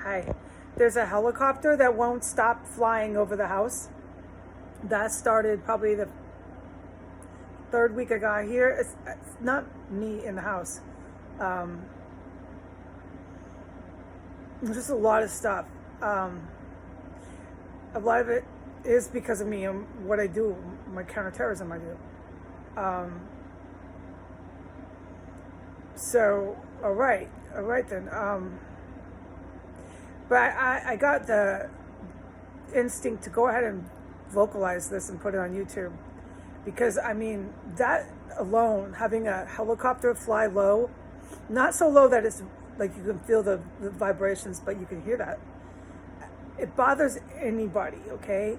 Hi. There's a helicopter that won't stop flying over the house. That started probably the third week I got here. It's not me in the house. Um, there's just a lot of stuff. A lot of it is because of me and what I do, my counterterrorism I do. Um, so, all right then. But I got the instinct to go ahead and vocalize this and put it on YouTube. Because, I mean, that alone, having a helicopter fly low, not so low that it's like you can feel the vibrations, but you can hear that. It bothers anybody, okay?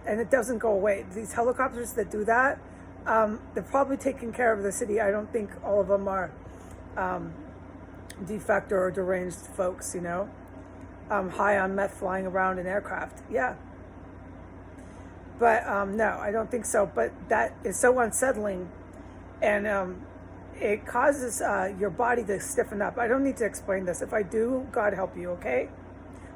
And it doesn't go away. These helicopters that do that, they're probably taking care of the city. I don't think all of them are defect or deranged folks, high on meth flying around in aircraft. Yeah. But no, I don't think so. But that is so unsettling. And it causes your body to stiffen up. I don't need to explain this. If I do, God help you, okay?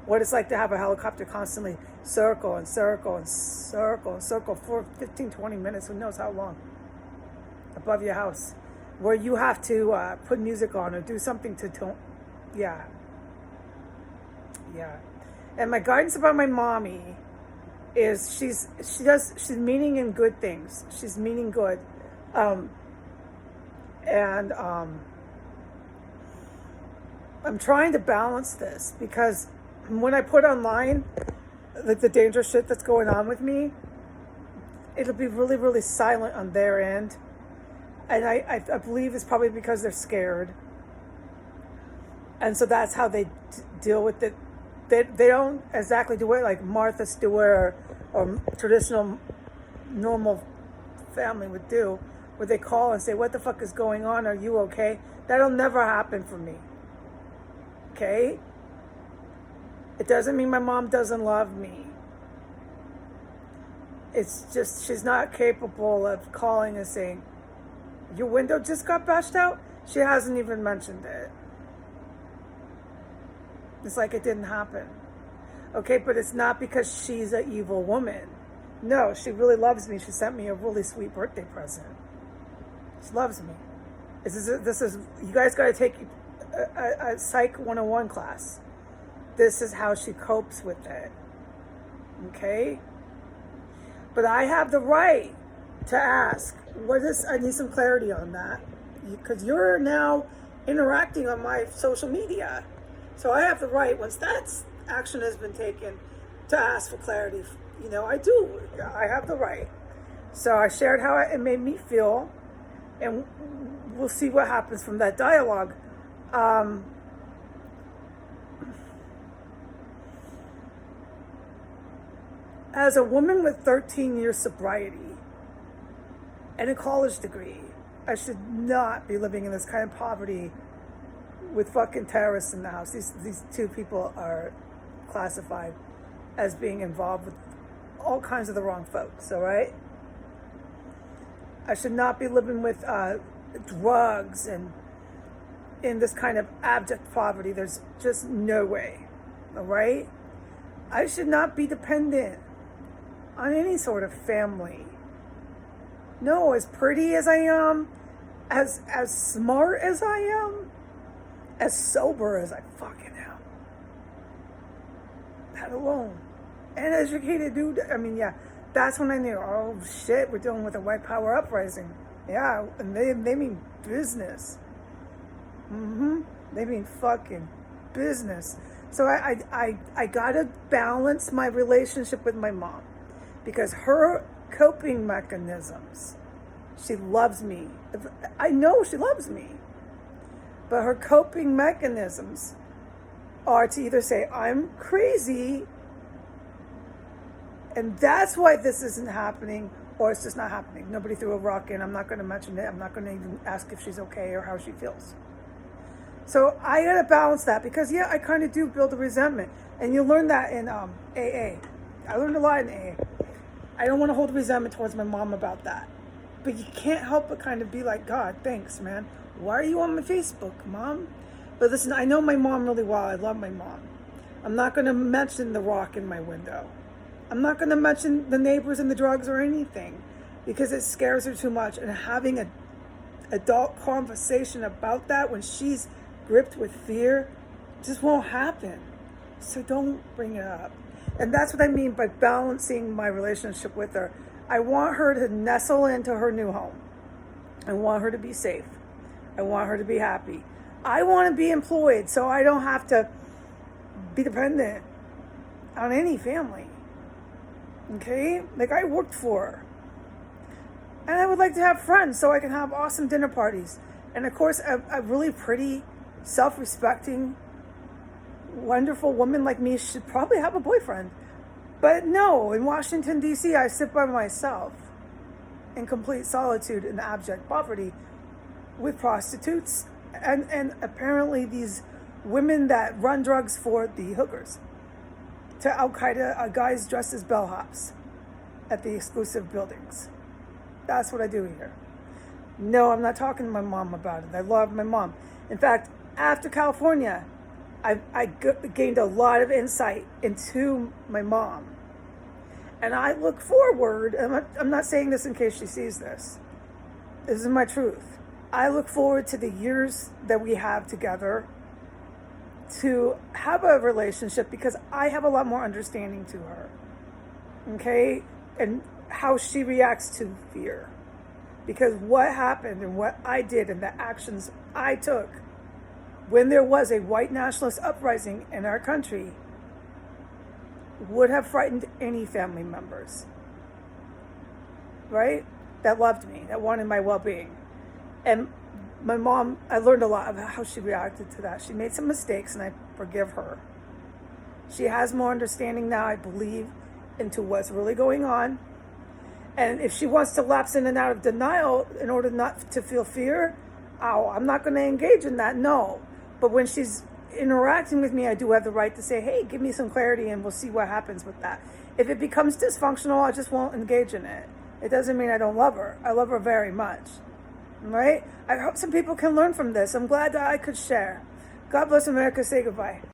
What it's like to have a helicopter constantly circle and circle and circle and circle for 15, 20 minutes, who knows how long, above your house, where you have to put music on or do something to tone. Yeah. And my guidance about my mommy is she's meaning in good things. She's meaning good. And I'm trying to balance this because when I put online the dangerous shit that's going on with me, it'll be really, really silent on their end. And I believe it's probably because they're scared. And so that's how they deal with it. They don't exactly do it like Martha Stewart or traditional normal family would do, where they call and say, what the fuck is going on? Are you okay? That'll never happen for me. Okay? It doesn't mean my mom doesn't love me. It's just she's not capable of calling and saying, your window just got bashed out? She hasn't even mentioned it. It's like it didn't happen. Okay, but it's not because she's an evil woman. No, she really loves me. She sent me a really sweet birthday present. She loves me. This is you guys got to take a Psych 101 class. This is how she copes with it. Okay? But I have the right to ask, I need some clarity on that. Because you're now interacting on my social media. So I have the right, once that action has been taken, to ask for clarity. I have the right. So I shared how it made me feel, and we'll see what happens from that dialogue. As a woman with 13 years sobriety and a college degree, I should not be living in this kind of poverty with fucking terrorists in the house. These two people are classified as being involved with all kinds of the wrong folks, all right? I should not be living with drugs and in this kind of abject poverty. There's just no way, all right? I should not be dependent on any sort of family. No, as pretty as I am, as smart as I am, as sober as I fucking am. That alone. And educated dude. I mean, yeah, that's when I knew, oh shit, we're dealing with a white power uprising. Yeah, and they mean business. They mean fucking business. So I gotta balance my relationship with my mom. Because her coping mechanisms, she loves me. I know she loves me. But her coping mechanisms are to either say, I'm crazy, and that's why this isn't happening, or it's just not happening. Nobody threw a rock in. I'm not going to mention it. I'm not going to even ask if she's okay or how she feels. So I got to balance that because, yeah, I kind of do build a resentment. And you learn that in AA. I learned a lot in AA. I don't want to hold resentment towards my mom about that. But you can't help but kind of be like, God, thanks, man. Why are you on my Facebook, Mom? But listen, I know my mom really well. I love my mom. I'm not going to mention the rock in my window. I'm not going to mention the neighbors and the drugs or anything because it scares her too much. And having an adult conversation about that when she's gripped with fear just won't happen. So don't bring it up. And that's what I mean by balancing my relationship with her. I want her to nestle into her new home. I want her to be safe. I want her to be happy. I want to be employed so I don't have to be dependent on any family. Okay? Like I worked for her. And I would like to have friends so I can have awesome dinner parties. And of course, a really pretty, self-respecting, wonderful woman like me should probably have a boyfriend. But no, in Washington, D.C., I sit by myself in complete solitude and abject poverty with prostitutes and apparently these women that run drugs for the hookers, to Al-Qaeda guys dressed as bellhops at the exclusive buildings. That's what I do here. No, I'm not talking to my mom about it. I love my mom. In fact, after California, I gained a lot of insight into my mom. And I look forward, I'm not saying this in case she sees this. This is my truth. I look forward to the years that we have together to have a relationship because I have a lot more understanding to her. Okay? And how she reacts to fear. Because what happened and what I did and the actions I took when there was a white nationalist uprising in our country would have frightened any family members, right? That loved me, that wanted my well-being. And my mom, I learned a lot about how she reacted to that. She made some mistakes and I forgive her. She has more understanding now, I believe, into what's really going on. And if she wants to lapse in and out of denial in order not to feel fear, I'm not going to engage in that, no. But when she's interacting with me, I do have the right to say, hey, give me some clarity and we'll see what happens with that. If it becomes dysfunctional, I just won't engage in it. It doesn't mean I don't love her. I love her very much. Right? I hope some people can learn from this. I'm glad that I could share. God bless America. Say goodbye.